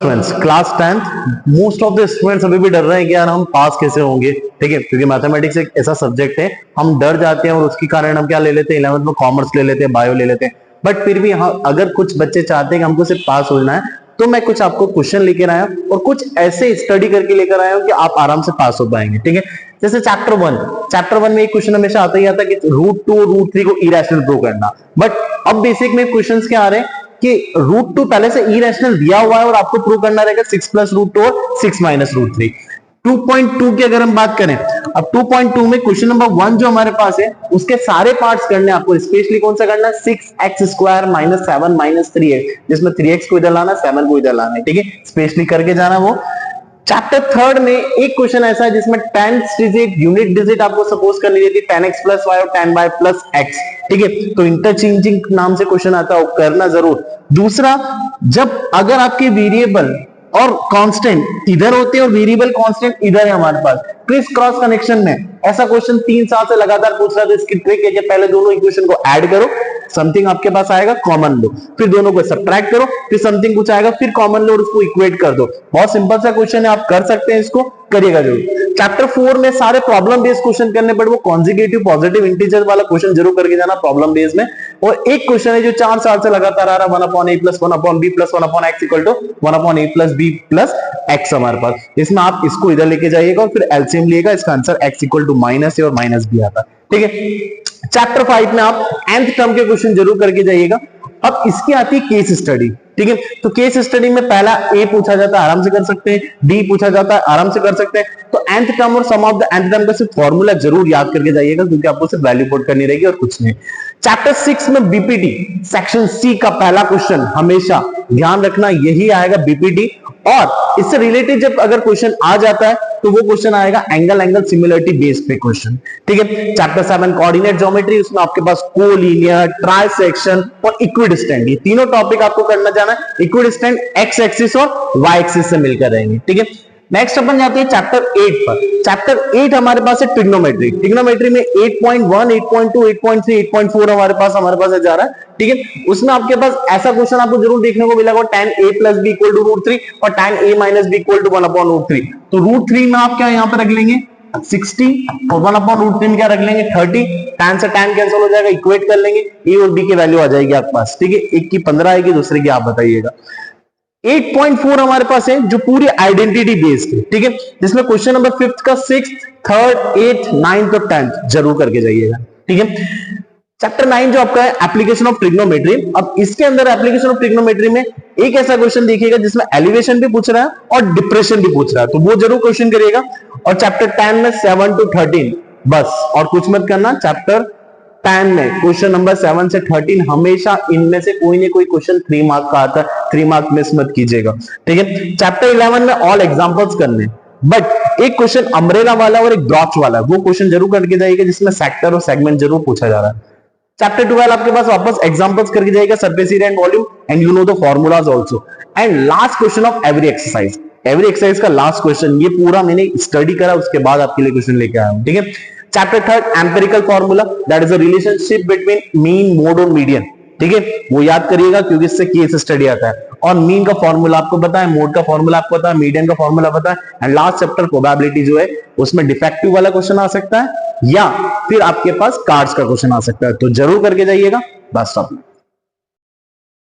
Students class 10th most of the students अभी भी डर रहे हैं कि यार हम पास कैसे होंगे, ठीक है, क्योंकि मैथमेटिक्स एक ऐसा सब्जेक्ट है हम डर जाते हैं और उसके कारण हम क्या ले लेते हैं 11th में कॉमर्स ले लेते हैं, बायो ले लेते हैं। बट फिर भी हाँ, अगर कुछ बच्चे चाहते हैं कि हमको सिर्फ पास होना है तो मैं कुछ आपको क्वेश्चन लेकर आया और कुछ ऐसे स्टडी करके लेकर आया हूं कि आप आराम से पास हो पाएंगे, ठीक है। जैसे चैप्टर वन में एक क्वेश्चन हमेशा आता ही आता है कि √2 √3 को इरेशनल प्रूव करना। बट अब बेसिक में क्वेश्चंस क्या आ रहे हैं कि √2 पहले से इरेशनल दिया हुआ है और आपको प्रूव करना रहेगा 6 + √2 और 6 - √3। 2.2 की अगर हम बात करें, अब 2.2 में क्वेश्चन नंबर 1 जो हमारे पास है उसके सारे पार्ट्स करने आपको, स्पेशली कौन सा करना है 6x² - 7 - 3x, जिसमें 3x को इधर लाना 7 को इधर लाना है, ठीक है, स्पेशली करके जाना। वो चैप्टर 3 में एक क्वेश्चन ऐसा है जिसमें 10th डिजिट यूनिट डिजिट आपको सपोज करनी रहती है 10x + y और 10y + x, ठीक है। तो इंटरचेंजिंग नाम से क्वेश्चन आता है, करना जरूर। दूसरा, जब अगर आपके वेरिएबल और कांस्टेंट इधर होते हैं और वेरिएबल कांस्टेंट इधर है हमारे पास, क्रिस क्रॉस कनेक्शन में ऐसा क्वेश्चन 3 साल से लगातार पूछ रहा था। इसकी ट्रिक है कि पहले दोनों इक्वेशन को ऐड करो, समथिंग आपके पास आएगा, कॉमन लो, फिर दोनों को सब्ट्रैक्ट करो, फिर समथिंग कुछ आएगा, फिर कॉमन लो और उसको इक्वेट कर दो। बहुत सिंपल सा क्वेश्चन है, आप कर सकते हैं, इसको करिएगा जरूर। चैप्टर 4 में सारे प्रॉब्लम बेस्ड क्वेश्चन करने पड़े, वो कॉन्जिगेटिव पॉजिटिव इंटीजर वाला क्वेश्चन जरूर करके जाना प्रॉब्लम बेस्ड में। और एक क्वेश्चन है जो 4 साल से लगातार आ रहा है, 1/a + 1/b + 1/x = 1/a + b + x हमारे पास। इसमें आप इसको इधर लेके जाइएगा और फिर एलसीएम लिएगा, इसका आंसर x = -a और -b आता है, ठीक है। चैप्टर 5 में आप nth टर्म के क्वेश्चन जरूर करके जाइएगा। अब इसकी आती है केस स्टडी, ठीक है। तो केस स्टडी में पहला ए पूछा जाता है, आराम से कर सकते हैं, डी पूछा जाता है, आराम से कर सकते हैं। तो nth टर्म और सम ऑफ द nth टर्म का सिर्फ फॉर्मूला जरूर याद करके जाइएगा, क्योंकि आपको सिर्फ वैल्यू पुट करनी रहेगी और कुछ नहीं। चैप्टर 6 में बीपीटी सेक्शन सी का पहला क्वेश्चन हमेशा ध्यान रखना यही आएगा, बीपीटी। और इससे रिलेटेड जब अगर क्वेश्चन आ जाता है तो वो क्वेश्चन आएगा एंगल सिमिलरिटी बेस्ड पे क्वेश्चन, ठीक है। चैप्टर 7 कोऑर्डिनेट ज्योमेट्री, उसमें आपके पास कोलिनियर, ट्राइसेक्शन और इक्विडिस्टेंट, ये तीनों टॉपिक आपको करना जाना है। इक्विडिस्टेंट एक्स एक्सिस और वाई एक्सिस से मिलकर रहेंगे, ठीक है। नेक्स्ट अपन जाते हैं चैप्टर 8 पर। चैप्टर 8 हमारे पास है ट्रिग्नोमेट्री। ट्रिग्नोमेट्री में 8.1, 8.2, 8.3, 8.4 हमारे पास जा रहा है, ठीक है। उसमें आपके पास ऐसा क्वेश्चन आपको जरूर देखने को मिलेगा, tan a + b = √3 और tan a - b = 1/√3। तो √3 में आप क्या यहां पर रख लेंगे 60 और 1/√3 में क्या रख लेंगे 30। tan से tan कैंसिल हो जाएगा, इक्वेट कर लेंगे, a और b की वैल्यू आ जाएगी आपके पास, ठीक है। एक की 15 आएगी, दूसरे की आप बताइएगा। 8.4 हमारे पास है जो पूरी आइडेंटिटी बेस्ड है, ठीक है, जिसमें क्वेश्चन नंबर 5th का 6th, 3rd, 8th, 9th और 10th जरूर करके जाइएगा, ठीक है। चैप्टर 9 जो आपका है एप्लीकेशन ऑफ ट्रिग्नोमेट्री। अब इसके अंदर एप्लीकेशन ऑफ ट्रिग्नोमेट्री में एक ऐसा क्वेश्चन देखिएगा जिसमें एलिवेशन भी पूछ रहा है और डिप्रेशन भी पूछ रहा है, तो वो जरूर क्वेश्चन करिएगा। और चैप्टर 10 में 7 to 13 बस और कुछ मत करना। चैप्टर 10 में क्वेश्चन नंबर 7 से 13 हमेशा इनमें से कोई ना कोई क्वेश्चन 3 मार्क का आता है, 3 मार्क मिस मत कीजिएगा, ठीक है। चैप्टर 11 में ऑल एग्जांपल्स करने, बट एक क्वेश्चन अम्ब्रेला वाला और एक ब्रॉच वाला, वो क्वेश्चन जरूर करके जाइएगा जिसमें सेक्टर और सेगमेंट जरूर पूछा जा रहा है। चैप्टर 12 आपके पास वापस एग्जांपल्स करके जाएगा, surface area and volume and you know the formulas also. And last question of every exercise का लास्ट क्वेश्चन, ये पूरा मैंने स्टडी करा उसके बाद आपके लिए क्वेश्चन लेके आया हूं, ठीक है। Chapter 3 empirical formula, that is a relationship between mean, mode और मीडियन, ठीक है, वो याद करिएगा क्योंकि इससे केस स्टडी आता है। और मीन का फॉर्मूला आपको पता है, मोड का फॉर्मूला आपको पता है, मीडियन का फॉर्मूला पता है। एंड लास्ट चैप्टर प्रोबेबिलिटी जो है उसमें डिफेक्टिव वाला क्वेश्चन आ सकता है या फिर आपके पास कार्ड्स का क्वेश्चन आ सकता है, तो जरूर करके जाइएगा। Bus stop.